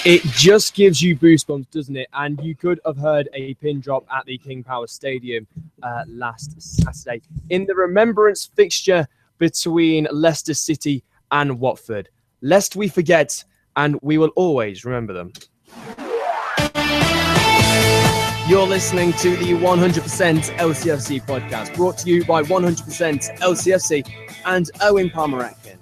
It just gives you goosebumps, doesn't it? And you could have heard a pin drop at the King Power Stadium last Saturday in the remembrance fixture between Leicester City and Watford. Lest we forget, and we will always remember them. You're listening to the 100% lCFC podcast, brought to you by 100% lCFC and Owynn Palmer-Atkin.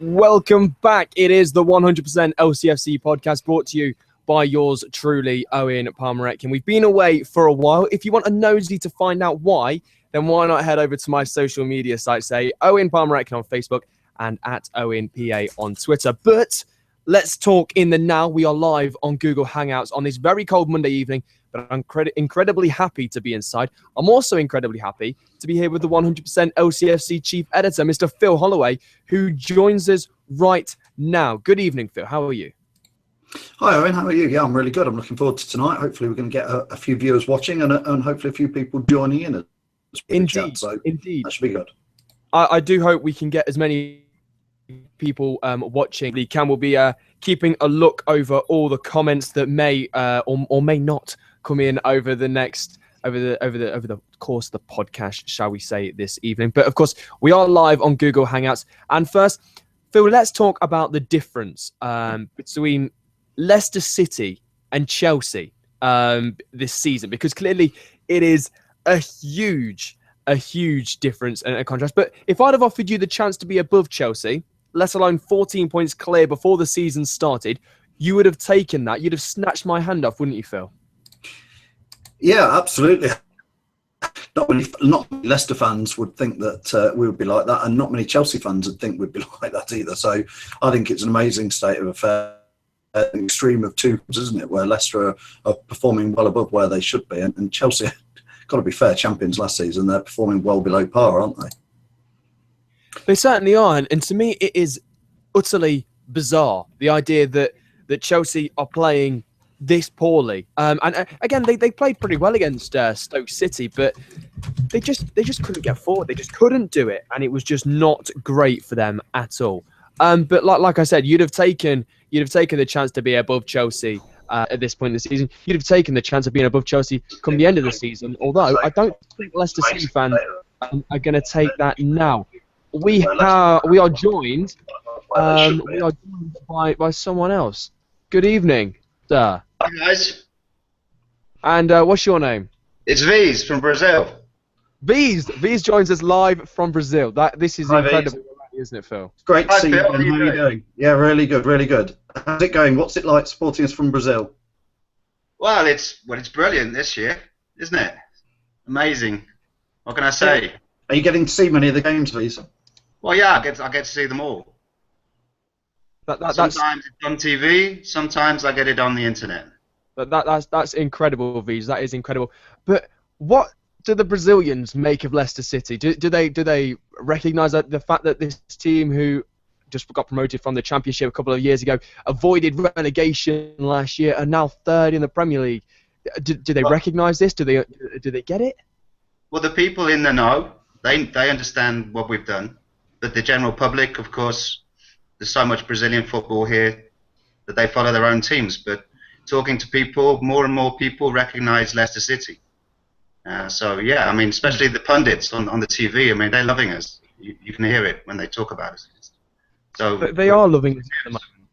Welcome back. It is the 100% lCFC podcast, brought to you by yours truly, Owynn Palmer-Atkin. We've been away for a while. If you want a nosy to find out why, then why not head over to my social media site, say Owynn Palmer-Atkin on Facebook and at OwynPA on Twitter. But let's talk in the now. We are live on Google Hangouts on this very cold Monday evening, but I'm incredibly happy to be inside. I'm also incredibly happy to be here with the 100% lCFC chief editor, Mr. Phil Holloway, who joins us right now. Good evening, Phil. How are you? Hi, Owynn. How are you? Yeah, I'm really good. I'm looking forward to tonight. Hopefully we're going to get a few viewers watching and hopefully a few people joining in. Indeed. That should be good. I do hope we can get as many people watching. The cam will be keeping a look over all the comments that may or may not come in over the course of the podcast, shall we say, this evening. But of course, we are live on Google Hangouts. And first, Phil, let's talk about the difference between Leicester City and Chelsea this season, because clearly it is a huge difference and a contrast. But if I'd have offered you the chance to be above Chelsea, let alone 14 points clear before the season started, you would have taken that. You'd have snatched my hand off, wouldn't you, Phil? Yeah, absolutely. Not many Leicester fans would think that we would be like that, and not many Chelsea fans would think we'd be like that either. So I think it's an amazing state of affairs, an extreme of two, isn't it, where Leicester are performing well above where they should be, and Chelsea, got to be fair, champions last season, they're performing well below par, aren't they? They certainly are, and to me it is utterly bizarre, the idea that Chelsea are playing this poorly. And again, they played pretty well against Stoke City, but they just couldn't get forward. They just couldn't do it, and it was just not great for them at all. But like I said, you'd have taken the chance to be above Chelsea at this point in the season. You'd have taken the chance of being above Chelsea come the end of the season. Although I don't think Leicester City fans are going to take that now. We are joined by someone else. Good evening, sir. Hi guys. And what's your name? It's V's from Brazil. V's joins us live from Brazil. This is incredible, isn't it, Phil? Great to see you. How are you doing? Yeah, really good, really good. How's it going? What's it like supporting us from Brazil? Well, it's brilliant this year, isn't it? Amazing. What can I say? Are you getting to see many of the games, V's? Well, yeah, I get to see them all. Sometimes it's on TV. Sometimes I get it on the internet. That's incredible, V's. That is incredible. But what do the Brazilians make of Leicester City? Do they recognise that the fact that this team, who just got promoted from the Championship a couple of years ago, avoided relegation last year, are now third in the Premier League? Do they recognise this? Do they get it? Well, the people in the know, they understand what we've done. But the general public, of course, there's so much Brazilian football here that they follow their own teams. But talking to people, more and more people recognise Leicester City. So, yeah, I mean, especially the pundits on the TV, I mean, they're loving us. You can hear it when they talk about us. So they are loving us at the moment.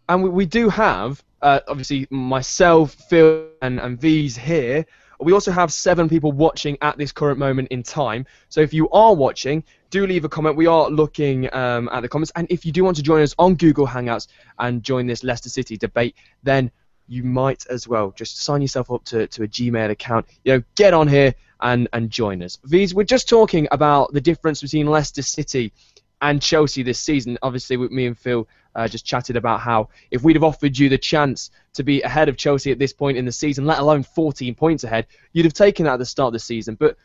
And we do have, obviously, myself, Phil, and V's here. We also have 7 people watching at this current moment in time. So if you are watching, do leave a comment. We are looking at the comments. And if you do want to join us on Google Hangouts and join this Leicester City debate, then you might as well just sign yourself up to a Gmail account. Get on here and join us. V's, we're just talking about the difference between Leicester City and Chelsea this season. Obviously, with me and Phil just chatted about how if we'd have offered you the chance to be ahead of Chelsea at this point in the season, let alone 14 points ahead, you'd have taken that at the start of the season. But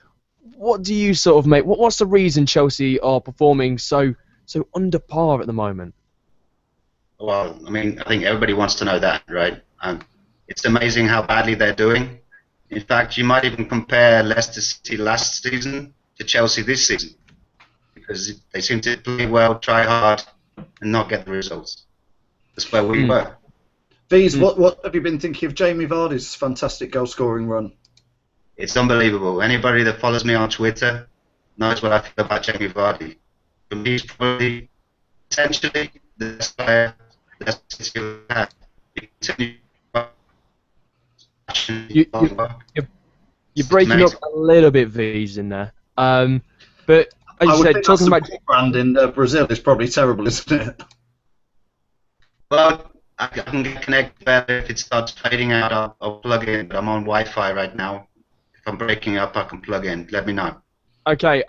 what do you sort of make? What's the reason Chelsea are performing so under par at the moment? Well, I mean, I think everybody wants to know that, right? It's amazing how badly they're doing. In fact, you might even compare Leicester City last season to Chelsea this season. because they seem to play well, try hard, and not get the results. That's where we were. V's, what have you been thinking of Jamie Vardy's fantastic goal-scoring run? It's unbelievable. Anybody that follows me on Twitter knows what I feel about Jamie Vardy. For me, he's probably essentially the best player that City have had. He continues You're breaking up a little bit, V's in there. But as you said, talking about brand in Brazil is probably terrible, isn't it? Well, I can get connected better. If it starts fading out, I'll plug in. But I'm on Wi-Fi right now. If I'm breaking up, I can plug in. Let me know. Okay.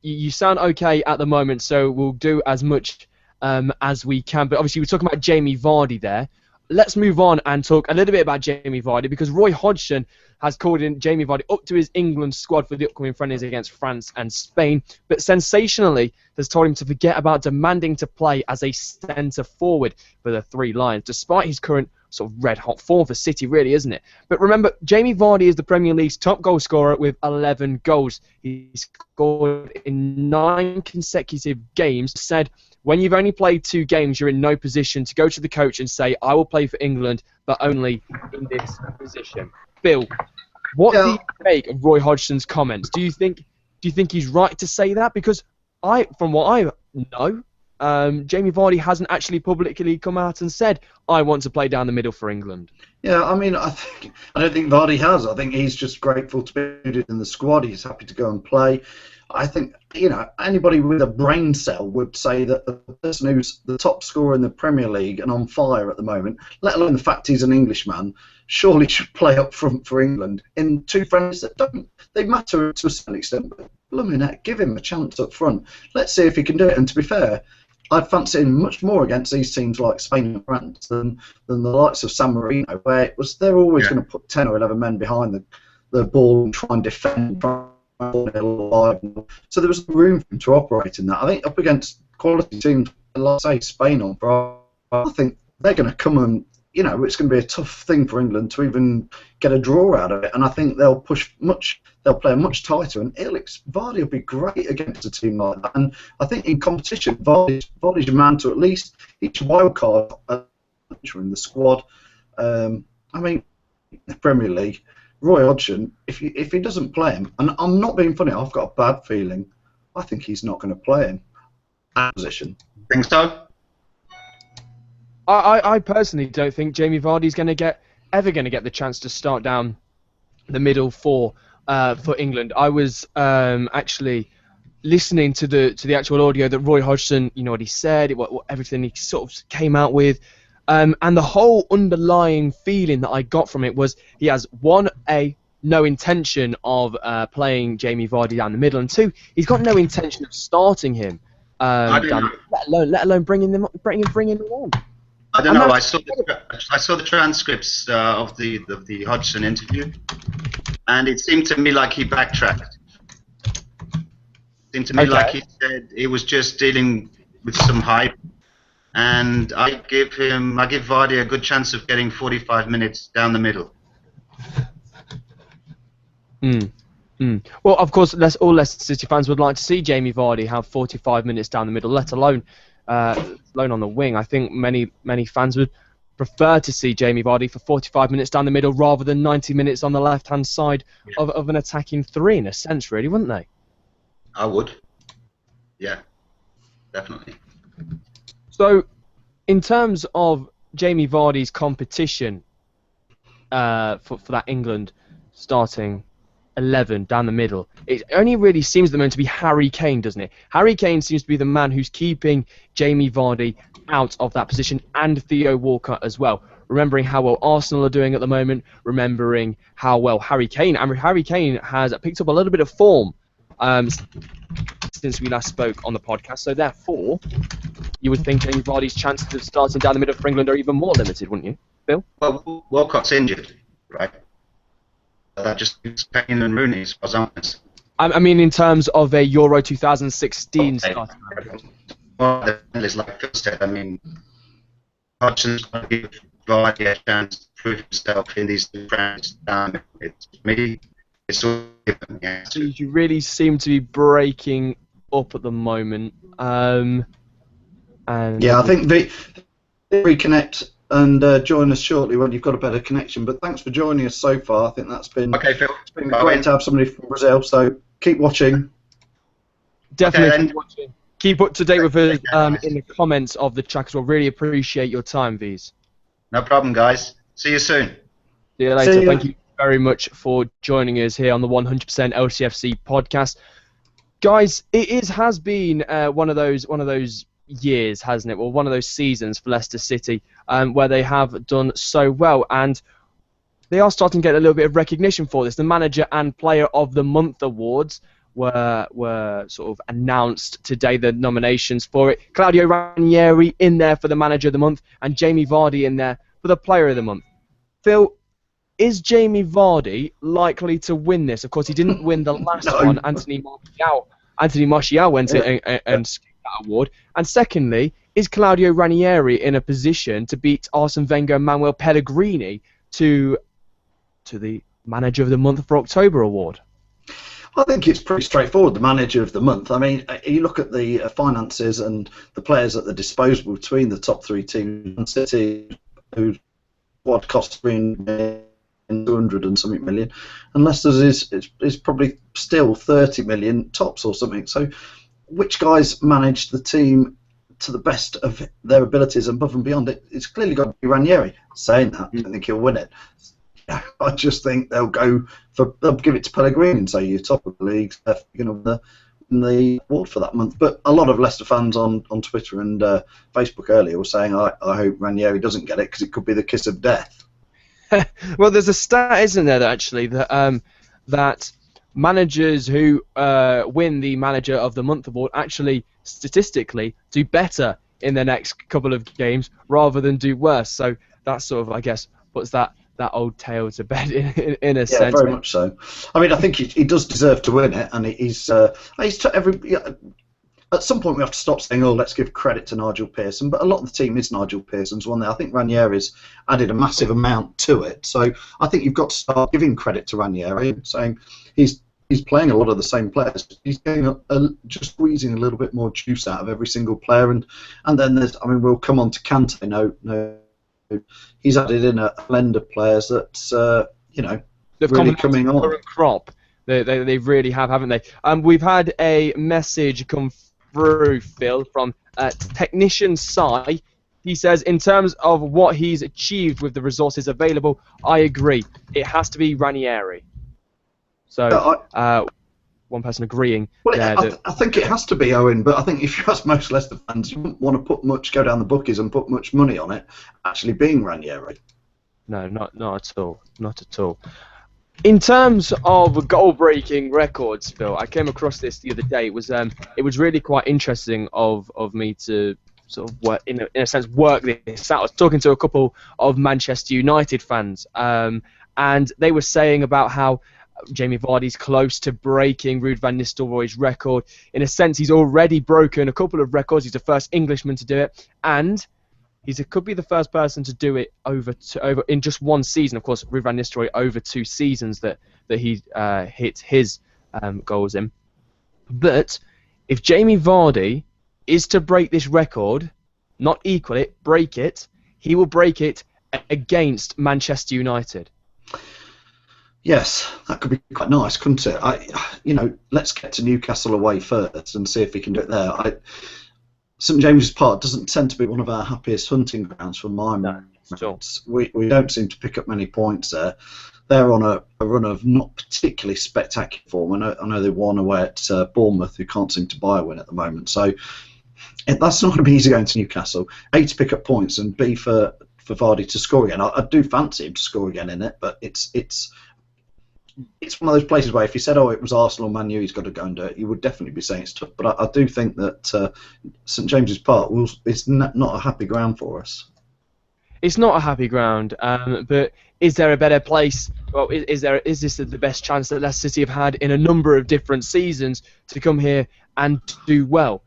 You sound okay at the moment, so we'll do as much as we can. But obviously, we're talking about Jamie Vardy there. Let's move on and talk a little bit about Jamie Vardy, because Roy Hodgson has called in Jamie Vardy up to his England squad for the upcoming friendlies against France and Spain, but sensationally has told him to forget about demanding to play as a centre forward for the Three Lions, despite his current sort of red-hot form for City, really, isn't it? But remember, Jamie Vardy is the Premier League's top goal scorer with 11 goals. He scored in 9 consecutive games. Said, when you've only played 2 games, you're in no position to go to the coach and say, I will play for England, but only in this position. Bill, what do you make of Roy Hodgson's comments? Do you think he's right to say that? Because from what I know, Jamie Vardy hasn't actually publicly come out and said, I want to play down the middle for England. Yeah, I mean, I don't think Vardy has. I think he's just grateful to be included in the squad. He's happy to go and play. I think, anybody with a brain cell would say that the person who's the top scorer in the Premier League and on fire at the moment, let alone the fact he's an Englishman, surely should play up front for England in 2 friendlies that they matter to a certain extent, but blooming heck, give him a chance up front. Let's see if he can do it. And to be fair, I'd fancy him much more against these teams like Spain and France than the likes of San Marino, where they're always going to put 10 or 11 men behind the ball and try and defend. So there was room for him to operate in that. I think up against quality teams like, say, Spain or France, I think they're going to come and, it's going to be a tough thing for England to even get a draw out of it. And I think they'll play much tighter. And Vardy will be great against a team like that. And I think in competition, Vardy's a man to at least each wild card in the squad. I mean, the Premier League. Roy Hodgson, if he doesn't play him, and I'm not being funny, I've got a bad feeling, I think he's not going to play him at position. Think so? I personally don't think Jamie Vardy's ever going to get the chance to start down the middle for England. I was actually listening to the actual audio that Roy Hodgson, what he said, what everything he sort of came out with. And the whole underlying feeling that I got from it was he has, 1, no intention of playing Jamie Vardy down the middle, and 2, he's got no intention of starting him down, let alone bringing him on. I don't know. I saw the transcripts of the Hodgson interview, and it seemed to me like he backtracked. It seemed to me like he said he was just dealing with some hype. And I give Vardy a good chance of getting 45 minutes down the middle. Well, of course, all Leicester City fans would like to see Jamie Vardy have 45 minutes down the middle, let alone on the wing. I think many fans would prefer to see Jamie Vardy for 45 minutes down the middle rather than 90 minutes on the left-hand side of an attacking 3, in a sense, really, wouldn't they? I would. Yeah, definitely. So, in terms of Jamie Vardy's competition for that England starting 11 down the middle, it only really seems at the moment to be Harry Kane, doesn't it? Harry Kane seems to be the man who's keeping Jamie Vardy out of that position, and Theo Walcott as well. Remembering how well Arsenal are doing at the moment, remembering how well Harry Kane has picked up a little bit of form since we last spoke on the podcast. So therefore, you would think Jamie Vardy's chances of starting down the middle for England are even more limited, wouldn't you, Bill? Well, Walcott's injured, right? That just leaves Kane and Rooney, as far as I'm concerned. I mean, in terms of a Euro 2016 starting. Well, like Phil said, I mean, Hodgson's going to give Vardy a chance to prove himself in these two rounds. It's me. It's all given. Yeah. So you really seem to be breaking up at the moment. And yeah, I think they reconnect and join us shortly when you've got a better connection. But thanks for joining us so far. I think that's been, Okay, Phil. it's been great to have somebody from Brazil. So keep watching. definitely Okay, keep watching. Keep up to date with us Take care, guys. in the comments of the track as well. Really appreciate your time, V's. No problem, guys. See you soon. See you later. See ya. Thank you very much for joining us here on the 100% lCFC podcast. Guys, has been one of those years, hasn't it? Well, one of those seasons for Leicester City where they have done so well, and they are starting to get a little bit of recognition for this. The Manager and Player of the Month awards were sort of announced today, the nominations for it. Claudio Ranieri in there for the Manager of the Month, and Jamie Vardy in there for the Player of the Month. Phil, is Jamie Vardy likely to win this? Of course, he didn't win the last No. one. Anthony Martial went and skipped that award. And secondly, is Claudio Ranieri in a position to beat Arsene Wenger and Manuel Pellegrini to the Manager of the Month for October award? I think it's pretty straightforward, the Manager of the Month. I mean, you look at the finances and the players at the disposal between the top three teams. Man City, who what costs 200 and something million, and Leicester's is probably still 30 million tops or something. So, which guys manage the team to the best of their abilities and above and beyond it? It's clearly got to be Ranieri. Saying that, I don't think he'll win it. I just think they'll give it to Pellegrini and say you're top of the league, you're going to win the award for that month. But a lot of Leicester fans on Twitter and Facebook earlier were saying I hope Ranieri doesn't get it because it could be the kiss of death. Well, there's a stat, isn't there, actually, that managers who win the Manager of the Month award actually statistically do better in their next couple of games rather than do worse. So that's sort of, I guess, puts that old tale to bed in a sense. Yeah, very much so. I mean, I think he does deserve to win it, and he's at some point we have to stop saying, oh, let's give credit to Nigel Pearson, but a lot of the team is Nigel Pearson's one there. I think Ranieri's added a massive amount to it, so I think you've got to start giving credit to Ranieri, saying he's playing a lot of the same players. He's getting just squeezing a little bit more juice out of every single player, and then there's, I mean, we'll come on to Kante. No. He's added in a blend of players that's They've really coming on. Current crop. They really have, haven't they? We've had a message come through, Phil, from technician Sai. He says, in terms of what he's achieved with the resources available, I agree. It has to be Ranieri. So, one person agreeing. Well, I think it has to be Owynn, but I think if you ask most Leicester fans, you wouldn't want to go down the bookies and put much money on it actually being Ranieri. No, not at all. Not at all. In terms of goal-breaking records, Phil, I came across this the other day. It was really quite interesting of me to sort of work in a sense work this out. I was talking to a couple of Manchester United fans, and they were saying about how Jamie Vardy's close to breaking Ruud van Nistelrooy's record. In a sense, he's already broken a couple of records. He's the first Englishman to do it, and could be the first person to do it over in just one season. Of course, Ruud van Nistelrooy over 2 seasons that he hit his goals in. But if Jamie Vardy is to break this record, not equal it, break it, he will break it against Manchester United. Yes, that could be quite nice, couldn't it? Let's get to Newcastle away first and see if we can do it there. St James's Park doesn't tend to be one of our happiest hunting grounds for my money. Sure. We don't seem to pick up many points there. They're on a run of not particularly spectacular form. I know they won away at Bournemouth, who can't seem to buy a win at the moment. So that's not going to be easy going to Newcastle. A, to pick up points, and B, for Vardy to score again. I do fancy him to score again in it, but it's one of those places where if you said, oh, it was Arsenal, Man U, he's got to go and do it, you would definitely be saying it's tough. But I do think that St James's Park is not a happy ground for us. It's not a happy ground, but is there a better place? Well, is this the best chance that Leicester City have had in a number of different seasons to come here and do well?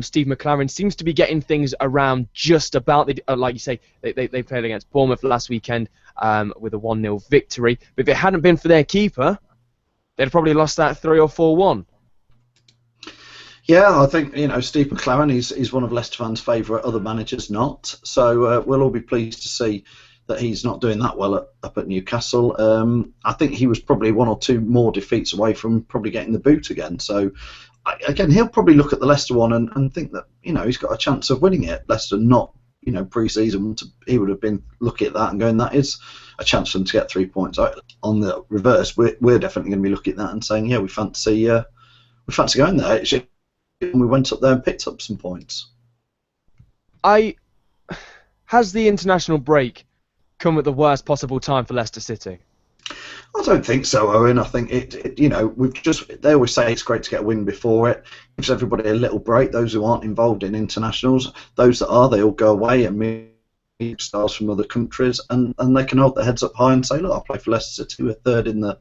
Steve McLaren seems to be getting things around just about. Like you say, they played against Bournemouth last weekend with a 1-0 victory. But if it hadn't been for their keeper, they'd have probably lost that 3 or 4-1. Yeah, I think Steve McClaren is one of Leicester fans' favourite. Other managers not. So we'll all be pleased to see that he's not doing that well up at Newcastle. I think he was probably one or two more defeats away from probably getting the boot again. So again, he'll probably look at the Leicester one and think that he's got a chance of winning it. Leicester not pre-season, he would have been looking at that and going, that is a chance for them to get 3 points. On the reverse, we're definitely going to be looking at that and saying, yeah, we fancy going there. And we went up there and picked up some points. Has the international break come at the worst possible time for Leicester City? I don't think so, Owynn. I think they always say it's great to get a win before it. Gives everybody a little break. Those who aren't involved in internationals, those that are, they all go away and meet stars from other countries, and they can hold their heads up high and say, look, I play for Leicester City. We're third in the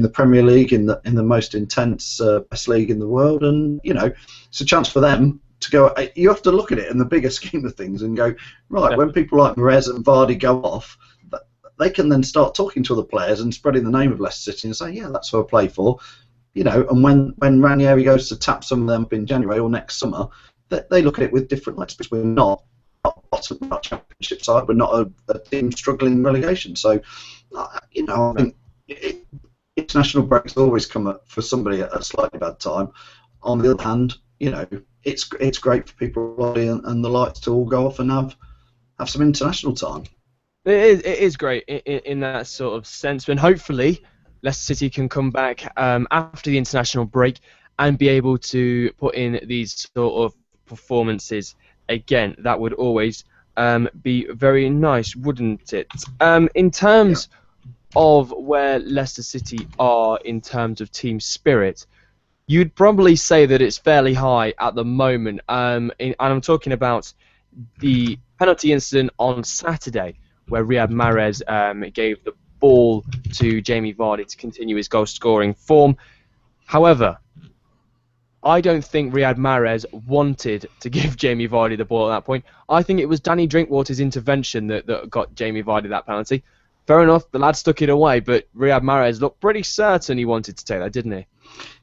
Premier League, in the most intense best league in the world, and it's a chance for them to go. You have to look at it in the bigger scheme of things and go, right, yeah. When people like Mahrez and Vardy go off, they can then start talking to other players and spreading the name of Leicester City and say, yeah, that's who I play for, and when Ranieri goes to tap some of them up in January or next summer, they look at it with different lights, because we're not championship side, we're not a team struggling in relegation. So I think international breaks always come up for somebody at a slightly bad time. On the other hand, it's great for people and the lights to all go off and have some international time. It is great in that sort of sense, and hopefully Leicester City can come back after the international break and be able to put in these sort of performances again. That would always be very nice, wouldn't it? In terms of where Leicester City are in terms of team spirit, you'd probably say that it's fairly high at the moment. And I'm talking about the penalty incident on Saturday, where Riyad Mahrez gave the ball to Jamie Vardy to continue his goal-scoring form. However, I don't think Riyad Mahrez wanted to give Jamie Vardy the ball at that point. I think it was Danny Drinkwater's intervention that got Jamie Vardy that penalty. Fair enough, the lad stuck it away, but Riyad Mahrez looked pretty certain he wanted to take that, didn't he?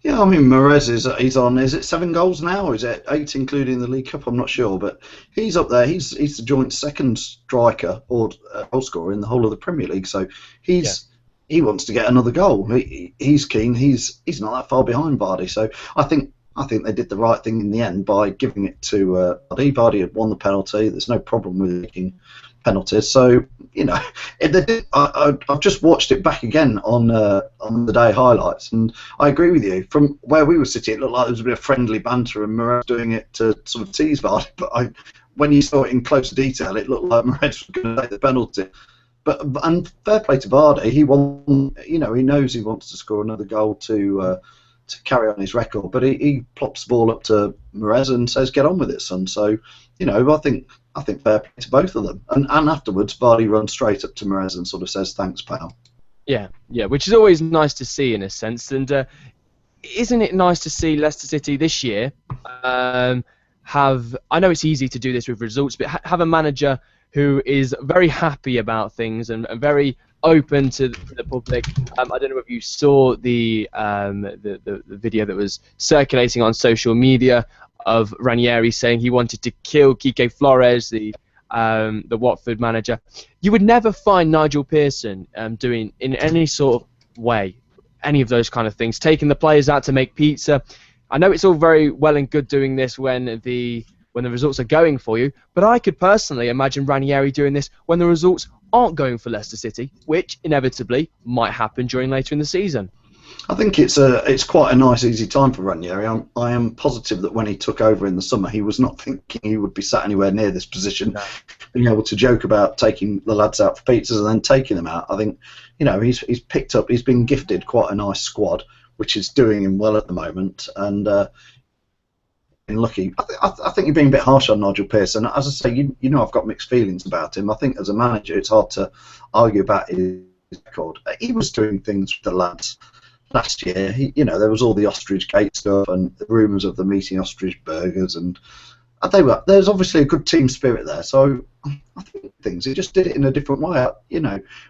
Yeah, I mean, Mahrez he's on, is it 7 goals now, or is it 8 including the League Cup? I'm not sure, but he's up there. He's the joint second striker or goal scorer in the whole of the Premier League, so he wants to get another goal. He's keen. He's not that far behind Vardy, so I think they did the right thing in the end by giving it to Vardy. Vardy had won the penalty. There's no problem with making penalties. So I've just watched it back again on the day highlights, and I agree with you. From where we were sitting, it looked like there was a bit of friendly banter and Mahrez doing it to sort of tease Vardy. But when you saw it in closer detail, it looked like Mahrez was going to take the penalty. And fair play to Vardy. He won. He knows he wants to score another goal to carry on his record, but he plops the ball up to Mahrez and says, "Get on with it, son." So, I think fair play to both of them. And afterwards, Vardy runs straight up to Mahrez and sort of says, "Thanks, pal." Yeah, which is always nice to see in a sense. And isn't it nice to see Leicester City this year have? I know it's easy to do this with results, but have a manager who is very happy about things and very open to the public. I don't know if you saw the video that was circulating on social media of Ranieri saying he wanted to kill Quique Flores, the Watford manager. You would never find Nigel Pearson doing in any sort of way any of those kind of things, taking the players out to make pizza. I know it's all very well and good doing this when the results are going for you, but I could personally imagine Ranieri doing this when the results aren't going for Leicester City, which inevitably might happen later in the season. I think it's quite a nice, easy time for Ranieri. I am positive that when he took over in the summer, he was not thinking he would be sat anywhere near this position, being able to joke about taking the lads out for pizzas and then taking them out. I think, he's been gifted quite a nice squad, which is doing him well at the moment, and lucky. I think you're being a bit harsh on Nigel Pearson. As I say, I've got mixed feelings about him. I think as a manager, it's hard to argue about his record. He was doing things with the lads last year. There was all the ostrich gate stuff and the rumours of them eating ostrich burgers, and there's obviously a good team spirit there. So I think he just did it in a different way.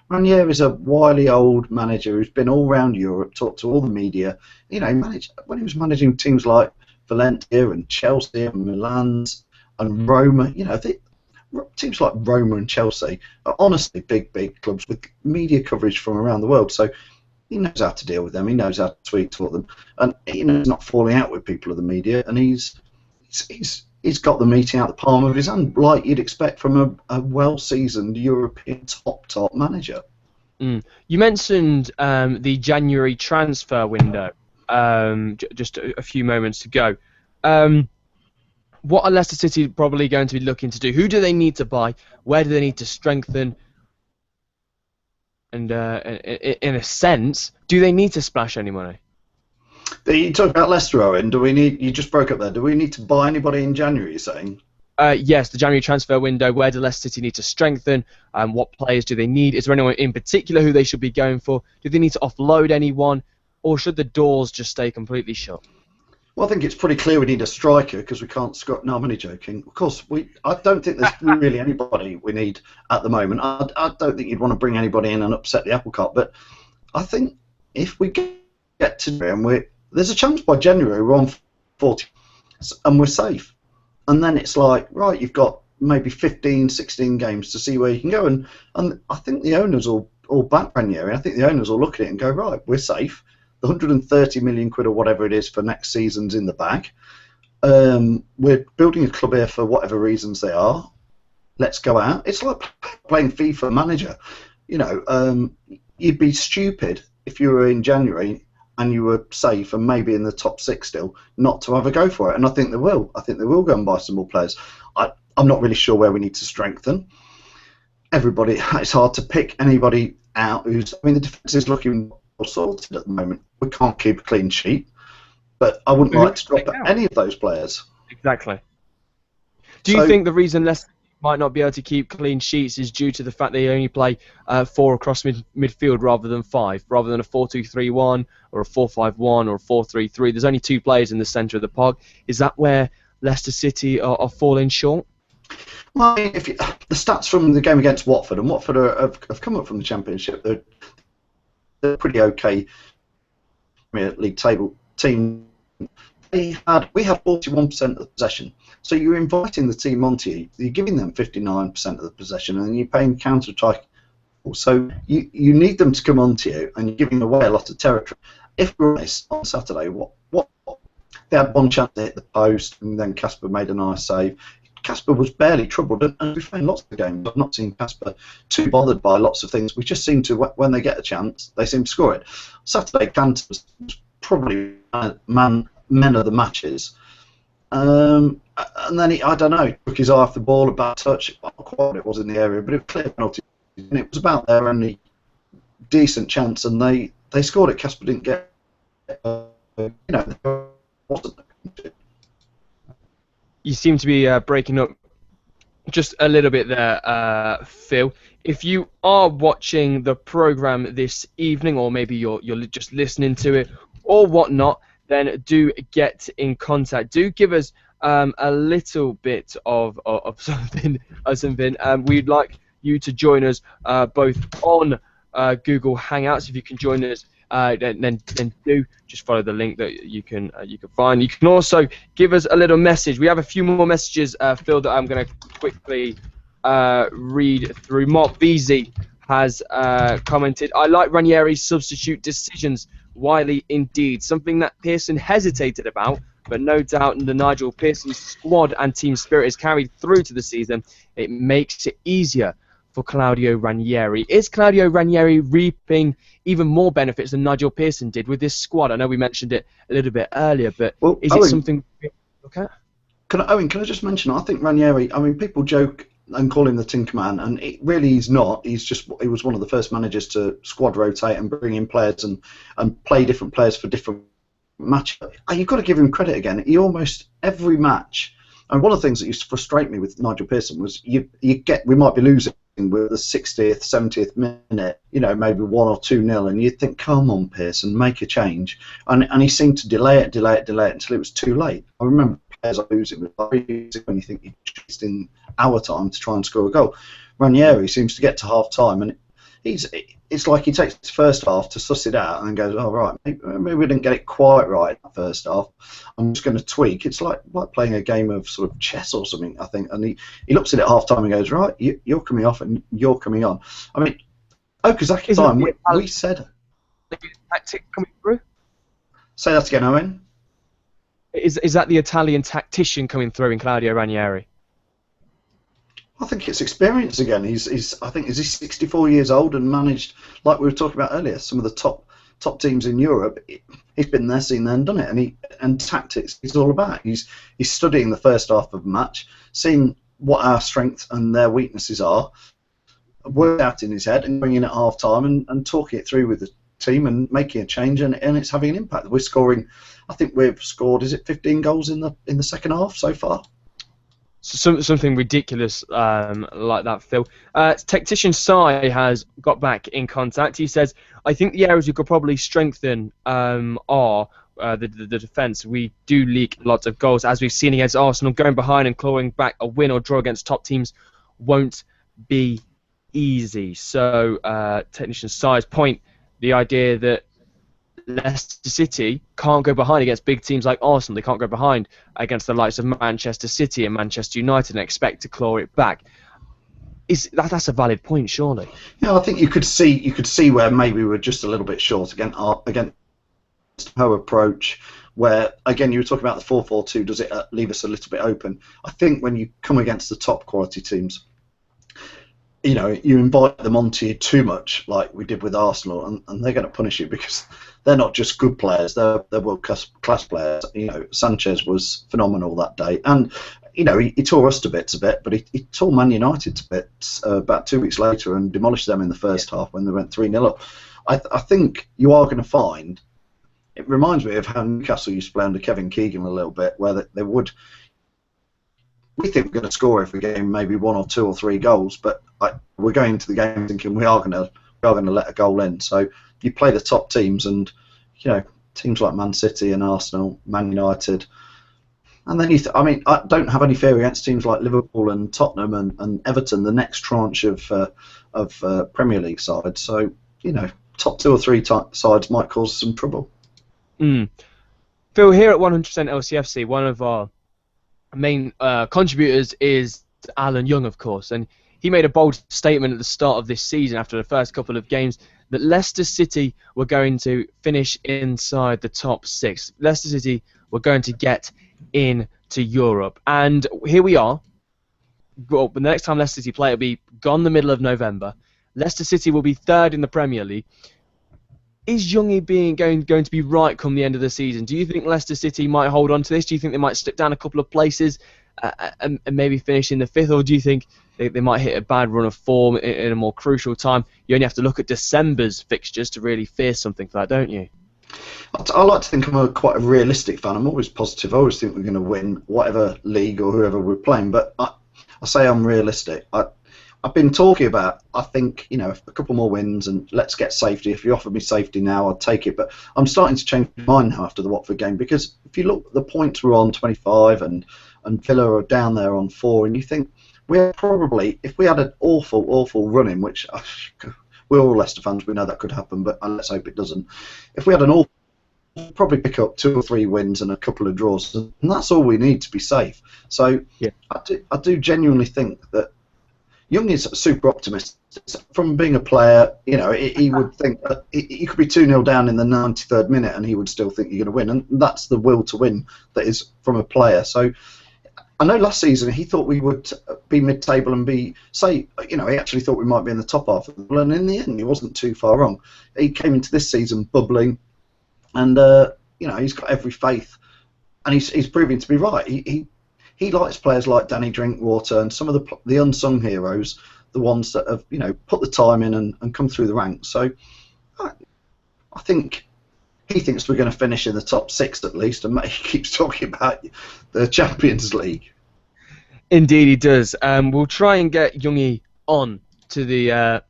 Ranieri is a wily old manager who's been all around Europe, talked to all the media. When he was managing teams like Valencia and Chelsea and Milan's and Roma. You know, teams like Roma and Chelsea are honestly big clubs with media coverage from around the world. So he knows how to deal with them. He knows how to tweet to them, and he's not falling out with people of the media. And he's got the meeting out the palm of his hand, like you'd expect from a well-seasoned European top manager. You mentioned the January transfer window just a few moments ago. What are Leicester City probably going to be looking to do? Who do they need to buy? Where do they need to strengthen? And in a sense, do they need to splash any money? You talk about Leicester, Owynn. You just broke up there. Do we need to buy anybody in January, you're saying? Yes, the January transfer window. Where do Leicester City need to strengthen? What players do they need? Is there anyone in particular who they should be going for? Do they need to offload anyone? Or should the doors just stay completely shut? Well, I think it's pretty clear we need a striker because we can't score. No, I'm only joking. Of course, I don't think there's really anybody we need at the moment. I don't think you'd want to bring anybody in and upset the apple cart. But I think if we get to January, there's a chance by January we're on 40 and we're safe. And then it's like, right, you've got maybe 15, 16 games to see where you can go. And I think the owners will back Ranieri. I think the owners will look at it and go, right, we're safe. The 130 million quid or whatever it is for next season's in the bag. We're building a club here for whatever reasons they are. Let's go out. It's like playing FIFA manager. You know, you'd be stupid if you were in January and you were safe and maybe in the top 6 still, not to have a go for it. And I think they will. I think they will go and buy some more players. I'm not really sure where we need to strengthen. Everybody, it's hard to pick anybody out who's. I mean, the defence is looking sorted at the moment. We can't keep a clean sheet, but I wouldn't like to drop any of those players. Exactly. Do you think the reason Leicester might not be able to keep clean sheets is due to the fact they only play 4 across midfield rather than 5, rather than a 4-2-3-1 or a 4-5-1 or a 4-3-3? There's only 2 players in the centre of the park. Is that where Leicester City are falling short? Well, the stats from the game against Watford, and Watford have come up from the Championship. They're pretty okay Premier League table team. We had 41% of the possession. So you're inviting the team onto you. You're giving them 59% of the possession, and you're paying counter-attack. So you need them to come onto you, and you're giving away a lot of territory. If we're honest, on Saturday, what they had one chance to hit the post, and then Casper made a nice save. Casper was barely troubled, and we've played lots of games. I've not seen Casper too bothered by lots of things. We just seem to, when they get a chance, they seem to score it. Saturday, Cantor was probably man of the matches. And then I don't know, took his eye off the ball, a bad touch. Not quite what it was in the area, but it was clear penalty. And it was about their only decent chance, and they scored it. Casper didn't get, there wasn't. You seem to be breaking up just a little bit there, Phil. If you are watching the programme this evening, or maybe you're just listening to it or whatnot, then do get in contact. Do give us a little bit of something. We'd like you to join us both on Google Hangouts. If you can join us, then do just follow the link that you can find. You can also give us a little message. We have a few more messages, Phil, that I'm going to quickly read through. Mark VZ has commented, "I like Ranieri's substitute decisions. Wily indeed. Something that Pearson hesitated about, but no doubt the Nigel Pearson's squad and team spirit is carried through to the season. It makes it easier for Claudio Ranieri. Is Claudio Ranieri reaping even more benefits than Nigel Pearson did with this squad? I know we mentioned it a little bit earlier, but is it something we look at? Owen, can I just mention, I think Ranieri, I mean, people joke and call him the Tinkerman, and it really he's not. He was one of the first managers to squad rotate and bring in players and play different players for different matches. You've got to give him credit again. He almost every match, and one of the things that used to frustrate me with Nigel Pearson was we might be losing with the 60th, 70th minute, maybe 1 or 2-0, and you'd think, come on, Pearson, make a change. And he seemed to delay it until it was too late. I remember players are losing when you think you're just in our time to try and score a goal. Ranieri seems to get to half time, and it's like he takes the first half to suss it out and then goes, oh right, maybe we didn't get it quite right in the first half. I'm just going to tweak. It's like playing a game of sort of chess or something, I think. And he looks at it at half time and goes, right, you're coming off and you're coming on. I mean, Okazaki time, we said. Tactic coming through? Say that again, Owynn. Is that the Italian tactician coming through in Claudio Ranieri? I think it's experience again. I think he's 64 years old and managed, like we were talking about earlier, some of the top teams in Europe. He's been there, seen there, and done it. And tactics is all about. He's studying the first half of the match, seeing what our strengths and their weaknesses are, worked out in his head, and going in at half time and talking it through with the team and making a change, and it's having an impact. We're scoring. I think we've scored. Is it 15 goals in the second half so far? Something ridiculous like that, Phil. Tactician Sai has got back in contact. He says, I think the areas we could probably strengthen are the defence. We do leak lots of goals, as we've seen against Arsenal. Going behind and clawing back a win or draw against top teams won't be easy. So, Technician Sai's point, the idea that Leicester City can't go behind against big teams like Arsenal. They can't go behind against the likes of Manchester City and Manchester United and expect to claw it back. That's a valid point, surely? Yeah, I think you could see where maybe we're just a little bit short against her approach. Where again, you were talking about the 4-4-2. Does it leave us a little bit open? I think when you come against the top quality teams, you invite them onto you too much, like we did with Arsenal, and they're going to punish you because they're not just good players; they're world class players. Sanchez was phenomenal that day, and he tore us to bits a bit, but he tore Man United to bits about 2 weeks later and demolished them in the first half when they went 3-0 up. I think you are going to find. It reminds me of how Newcastle used to play under Kevin Keegan a little bit, where they would. We think we're going to score every game, maybe 1 or 2 or 3 goals, but we're going into the game thinking we are going to let a goal in. So you play the top teams, and teams like Man City and Arsenal, Man United, and then I don't have any fear against teams like Liverpool and Tottenham and Everton, the next tranche of Premier League sides. So top 2 or 3 sides might cause some trouble. Phil, here at 100% lCFC, one of our main contributors is Alan Young, of course, and he made a bold statement at the start of this season after the first couple of games that Leicester City were going to finish inside the top 6. Leicester City were going to get into Europe, and here we are. Well, the next time Leicester City play, it'll be gone the middle of November. Leicester City will be 3rd in the Premier League. Is Youngie going to be right come the end of the season? Do you think Leicester City might hold on to this? Do you think they might slip down a couple of places and maybe finish in the 5th? Or do you think they might hit a bad run of form in a more crucial time? You only have to look at December's fixtures to really fear something for that, don't you? I like to think I'm quite a realistic fan. I'm always positive. I always think we're going to win whatever league or whoever we're playing. But I say I'm realistic. I've been talking about, I think, a couple more wins and let's get safety. If you offer me safety now, I'll take it. But I'm starting to change my mind now after the Watford game, because if you look at the points we're on, 25, and Villa are down there on 4, and you think we're probably, if we had an awful run in, which we're all Leicester fans, we know that could happen, but let's hope it doesn't. If we had an awful, we'll probably pick up 2 or 3 wins and a couple of draws, and that's all we need to be safe. So yeah. I do genuinely think that Young is super optimistic. From being a player, he would think that he could be 2-0 down in the 93rd minute and he would still think you're going to win. And that's the will to win that is from a player. So I know last season he thought we would be mid-table and he actually thought we might be in the top half of the table. And in the end, he wasn't too far wrong. He came into this season bubbling and, he's got every faith. And he's proving to be right. He likes players like Danny Drinkwater and some of the unsung heroes, the ones that have put the time in and come through the ranks. So I think he thinks we're going to finish in the top 6 at least, and he keeps talking about the Champions League. Indeed, he does. We'll try and get Youngie on to the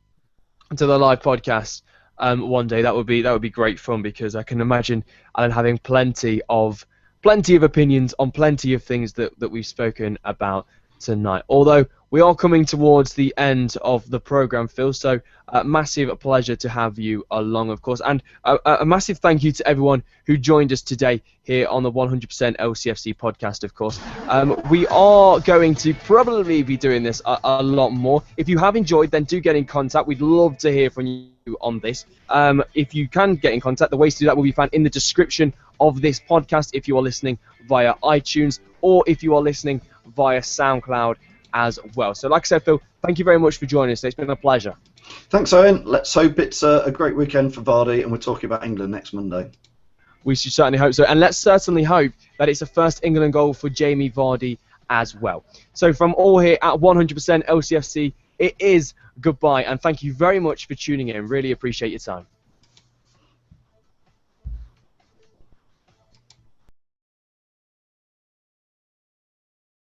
live podcast one day. That would be great fun, because I can imagine Alan having plenty of opinions on plenty of things that we've spoken about tonight. Although we are coming towards the end of the programme, Phil, so massive pleasure to have you along, of course, and a massive thank you to everyone who joined us today here on the 100% lCFC podcast, of course. We are going to probably be doing this a lot more. If you have enjoyed, then do get in contact. We'd love to hear from you on this. If you can get in contact, the ways to do that will be found in the description of this podcast if you are listening via iTunes or if you are listening via SoundCloud as well. So like I said, Phil, thank you very much for joining us. It's been a pleasure. Thanks, Owynn. Let's hope it's a great weekend for Vardy, and we're talking about England next Monday. We should certainly hope so. And let's certainly hope that it's the first England goal for Jamie Vardy as well. So from all here at 100% lCFC, it is goodbye. And thank you very much for tuning in. Really appreciate your time.